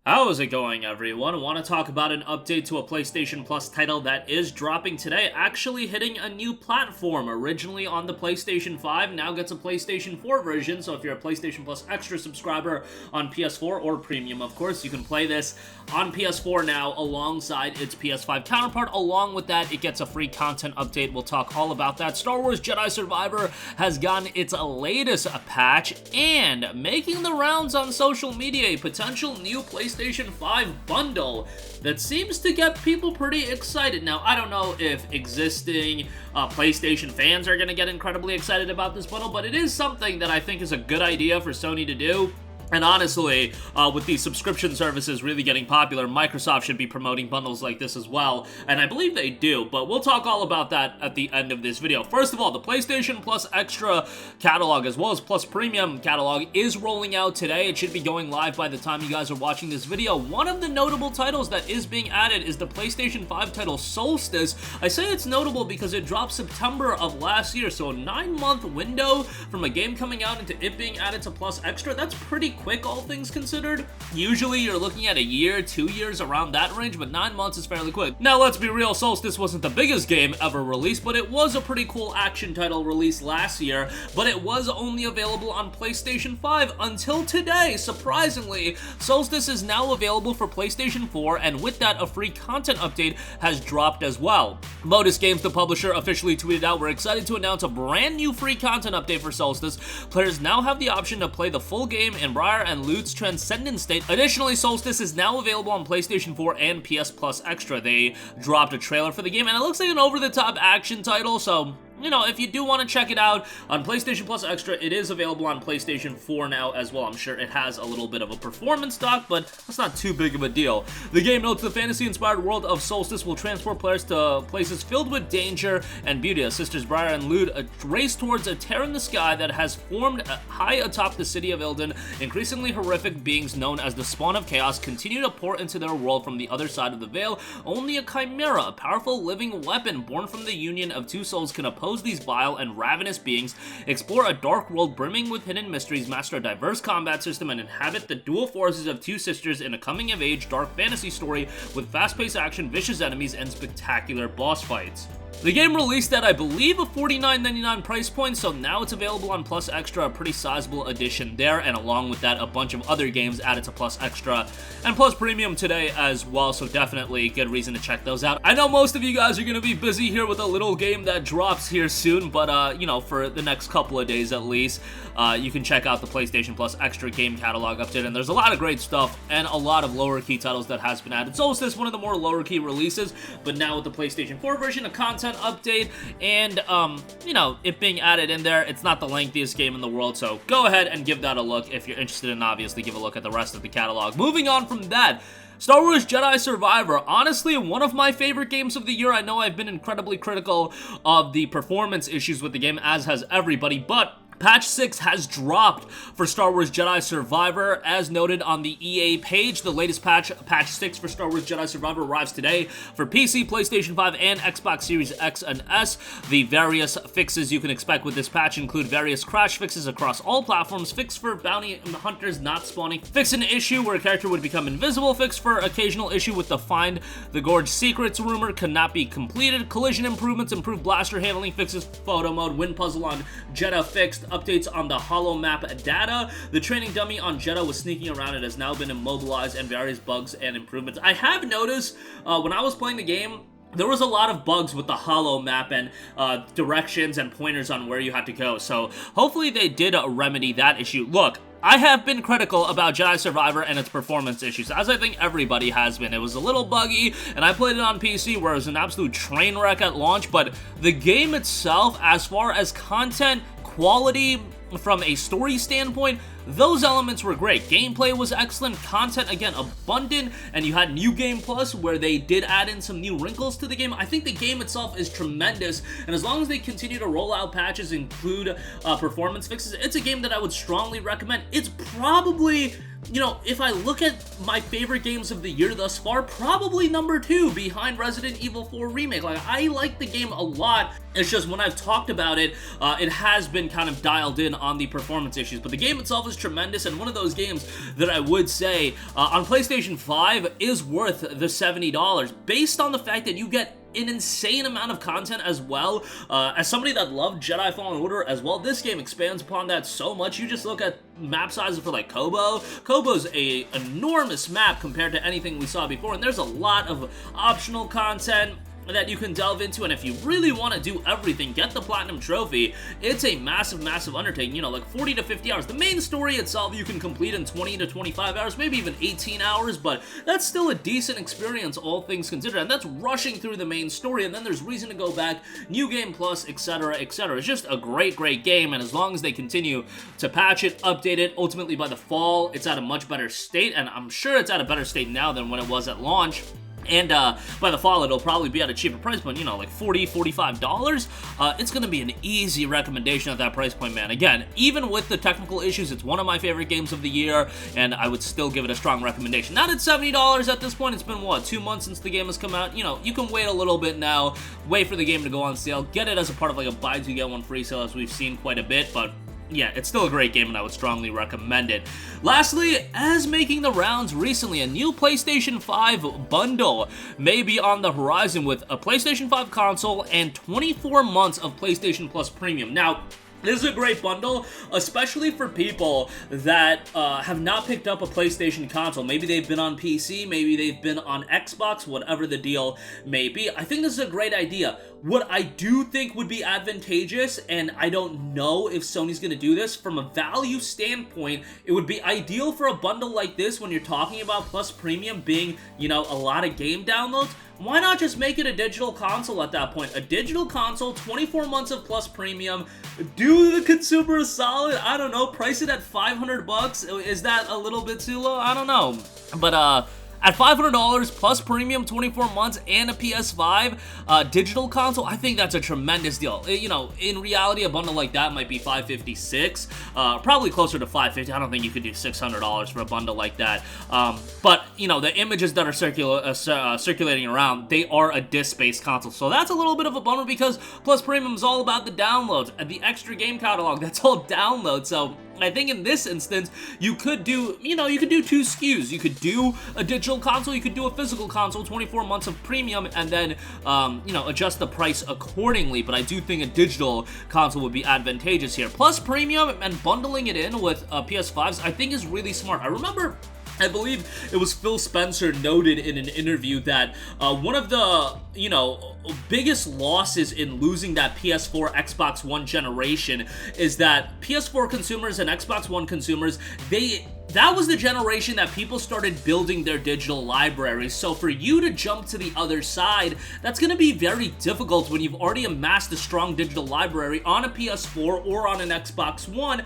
How is it going, everyone? I want to talk about an update to a PlayStation Plus title that is dropping today, actually hitting a new platform. Originally on the PlayStation 5, now gets a PlayStation 4 version, so if you're a PlayStation Plus Extra subscriber on PS4 or Premium, of course, you can play this on PS4 now alongside its PS5 counterpart. Along with that, it gets a free content update. We'll talk all about that. Star Wars Jedi Survivor has gotten its latest patch, and making the rounds on social media, a potential new PlayStation 5 Bundle that seems to get people pretty excited. Now, I don't know if existing PlayStation fans are going to get incredibly excited about this bundle, but it is something that I think is a good idea for Sony to do. And honestly, with these subscription services really getting popular, Microsoft should be promoting bundles like this as well, and I believe they do, but we'll talk all about that at the end of this video. First of all, the PlayStation Plus Extra catalog, as well as Plus Premium catalog, is rolling out today. It should be going live by the time you guys are watching this video. One of the notable titles that is being added is the PlayStation 5 title Soulstice. I say it's notable because it dropped September of last year, so a 9-month window from a game coming out into it being added to Plus Extra. That's pretty quick, all things considered. Usually you're looking at a year, 2 years, around that range, but 9 months is fairly quick. Now let's be real, Soulstice wasn't the biggest game ever released, but it was a pretty cool action title released last year, but it was only available on PlayStation 5 until today. Surprisingly, Soulstice is now available for PlayStation 4, and with that, a free content update has dropped as well. Modus Games, the publisher, officially tweeted out, "We're excited to announce a brand new free content update for Soulstice. Players now have the option to play the full game in Briar and Loot's Transcendent State. Additionally, Soulstice is now available on PlayStation 4 and PS Plus Extra." They dropped a trailer for the game, and it looks like an over-the-top action title, so you know, if you do want to check it out on PlayStation Plus Extra, it is available on PlayStation 4 now as well. I'm sure it has a little bit of a performance dock, but that's not too big of a deal. The game notes the fantasy-inspired world of Soulstice will transport players to places filled with danger and beauty as Sisters Briar and Lude race towards a tear in the sky that has formed high atop the city of Ilden. Increasingly horrific beings known as the Spawn of Chaos continue to pour into their world from the other side of the veil. Only a chimera, a powerful living weapon born from the union of two souls, can oppose these vile and ravenous beings, explore a dark world brimming with hidden mysteries, master a diverse combat system, and inhabit the dual forces of two sisters in a coming-of-age dark fantasy story with fast-paced action, vicious enemies, and spectacular boss fights. The game released at, I believe, a $49.99 price point, so now it's available on Plus Extra, a pretty sizable addition there, and along with that, a bunch of other games added to Plus Extra and Plus Premium today as well, so definitely good reason to check those out. I know most of you guys are going to be busy here with a little game that drops here soon, but, you know, for the next couple of days at least, you can check out the PlayStation Plus Extra game catalog update, and there's a lot of great stuff and a lot of lower-key titles that has been added. Soulstice, one of the more lower-key releases, but now with the PlayStation 4 version, a content update, and you know, it being added in there. It's not the lengthiest game in the world, so go ahead and give that a look if you're interested, and obviously give a look at the rest of the catalog. Moving on from that, Star Wars Jedi Survivor, honestly one of my favorite games of the year. I know I've been incredibly critical of the performance issues with the game, as has everybody, but Patch 6 has dropped for Star Wars Jedi Survivor. As noted on the EA page, the latest patch, Patch 6 for Star Wars Jedi Survivor, arrives today for PC, PlayStation 5, and Xbox Series X and S. The various fixes you can expect with this patch include various crash fixes across all platforms, fix for bounty hunters not spawning, fix an issue where a character would become invisible, fix for occasional issue with the Find the Gorge secrets rumor cannot be completed, collision improvements, improved blaster handling fixes, photo mode, wind puzzle on Jedha fixed, updates on the holo map data. The training dummy on Jedha was sneaking around. It has now been immobilized, and various bugs and improvements. I have noticed when I was playing the game, there was a lot of bugs with the holo map and directions and pointers on where you had to go, so hopefully they did remedy that issue. Look, I have been critical about Jedi Survivor and its performance issues, as I think everybody has been. It was a little buggy, and I played it on PC where it was an absolute train wreck at launch, but the game itself, as far as content, quality, from a story standpoint, those elements were great. Gameplay was excellent, content, again, abundant, and you had New Game Plus, where they did add in some new wrinkles to the game. I think the game itself is tremendous, and as long as they continue to roll out patches, include performance fixes, it's a game that I would strongly recommend. It's probably you know, if I look at my favorite games of the year thus far, probably number 2 behind Resident Evil 4 Remake. Like, I like the game a lot. It's just when I've talked about it, it has been kind of dialed in on the performance issues. But the game itself is tremendous, and one of those games that I would say on PlayStation 5 is worth the $70 based on the fact that you get an insane amount of content as well. As somebody that loved Jedi Fallen Order as well, this game expands upon that so much. You just look at map sizes for like Kobo. Kobo's a enormous map compared to anything we saw before, and there's a lot of optional content that you can delve into, and if you really want to do everything, get the Platinum Trophy, it's a massive, massive undertaking, you know, like 40 to 50 hours. The main story itself you can complete in 20 to 25 hours, maybe even 18 hours, but that's still a decent experience, all things considered, and that's rushing through the main story, and then there's reason to go back, New Game Plus, etc., etc. It's just a great, great game, and as long as they continue to patch it, update it, ultimately by the fall, it's at a much better state, and I'm sure it's at a better state now than when it was at launch. And by the fall, it'll probably be at a cheaper price point, you know, like $40, $45. It's going to be an easy recommendation at that price point, man. Again, even with the technical issues, it's one of my favorite games of the year, and I would still give it a strong recommendation. Not at $70 at this point. It's been, what, 2 months since the game has come out? You know, you can wait a little bit now, wait for the game to go on sale, get it as a part of like a buy two get one free sale, as we've seen quite a bit, but yeah, it's still a great game, and I would strongly recommend it. Lastly, as making the rounds recently, a new PlayStation 5 Bundle may be on the horizon with a PlayStation 5 console and 24 months of PlayStation Plus Premium. Now, this is a great bundle, especially for people that have not picked up a PlayStation console. Maybe they've been on PC, maybe they've been on Xbox, whatever the deal may be. I think this is a great idea. What I do think would be advantageous, and I don't know if Sony's going to do this, from a value standpoint, it would be ideal for a bundle like this when you're talking about Plus Premium being, you know, a lot of game downloads. Why not just make it a digital console at that point? A digital console, 24 months of Plus Premium, do the consumer a solid, I don't know, price it at $500. Is that a little bit too low? I don't know. But, at $500 plus premium, 24 months, and a PS5 digital console, I think that's a tremendous deal. You know, in reality, a bundle like that might be $556, probably closer to $550. I don't think you could do $600 for a bundle like that. But, you know, the images that are circulating around, they are a disc-based console. So that's a little bit of a bummer because Plus Premium is all about the downloads and the extra game catalog. That's all download. So I think in this instance, you could do, you know, you could do 2 SKUs. You could do a digital console, you could do a physical console, 24 months of premium, and then, you know, adjust the price accordingly. But I do think a digital console would be advantageous here. Plus premium and bundling it in with PS5s, I think is really smart. I believe it was Phil Spencer noted in an interview that one of the, you know, biggest losses in losing that PS4, Xbox One generation is that PS4 consumers and Xbox One consumers, that was the generation that people started building their digital libraries. So for you to jump to the other side, that's going to be very difficult when you've already amassed a strong digital library on a PS4 or on an Xbox One.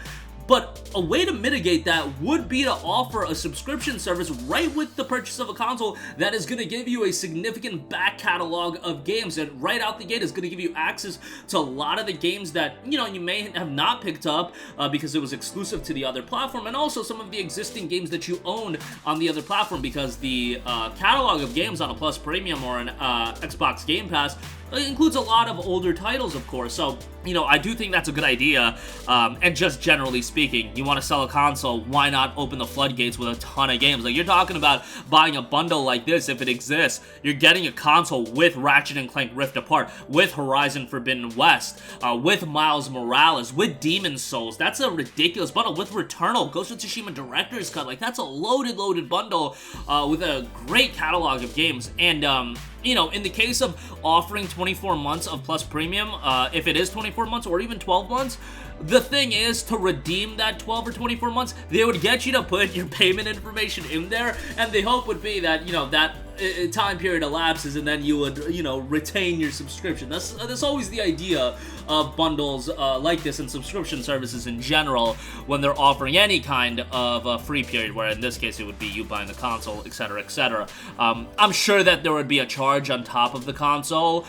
But a way to mitigate that would be to offer a subscription service right with the purchase of a console that is going to give you a significant back catalog of games, and right out the gate is going to give you access to a lot of the games that, you know, you may have not picked up because it was exclusive to the other platform, and also some of the existing games that you own on the other platform, because the catalog of games on a Plus Premium or an Xbox Game Pass includes a lot of older titles, of course. So, you know, I do think that's a good idea. And just generally speaking, you want to sell a console, why not open the floodgates with a ton of games? Like, you're talking about buying a bundle like this, if it exists, you're getting a console with Ratchet & Clank Rift Apart, with Horizon Forbidden West, with Miles Morales, with Demon's Souls. That's a ridiculous bundle. With Returnal, Ghost of Tsushima Director's Cut. Like, that's a loaded bundle with a great catalog of games. And, you know, in the case of offering 24 months of Plus Premium, if it is 24 months or even 12 months, the thing is, to redeem that 12 or 24 months, they would get you to put your payment information in there, and the hope would be that, you know, that time period elapses and then you would, you know, retain your subscription. That's always the idea of bundles like this and subscription services in general when they're offering any kind of a free period, where in this case it would be you buying the console, etc., etc. I'm sure that there would be a charge on top of the console.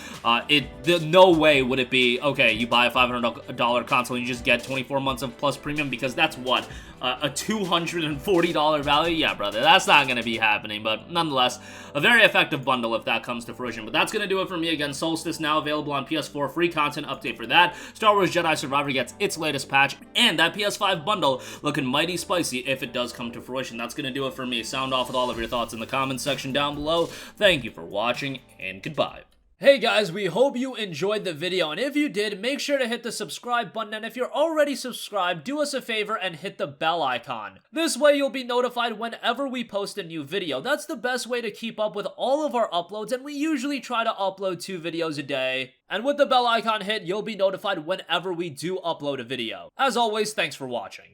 No way would it be, okay, you buy a $500 console and you just get 24 months of Plus Premium, because that's what, a $240 value? Yeah, brother, that's not going to be happening, but nonetheless, a very effective bundle if that comes to fruition. But that's going to do it for me. Again, Soulstice now available on PS4, free content update for that. Star Wars Jedi Survivor gets its latest patch, and that PS5 bundle looking mighty spicy if it does come to fruition. That's going to do it for me. Sound off with all of your thoughts in the comments section down below. Thank you for watching, and goodbye. Hey guys, we hope you enjoyed the video, and if you did, make sure to hit the subscribe button, and if you're already subscribed, do us a favor and hit the bell icon. This way you'll be notified whenever we post a new video. That's the best way to keep up with all of our uploads, and we usually try to upload 2 videos a day. And with the bell icon hit, you'll be notified whenever we do upload a video. As always, thanks for watching.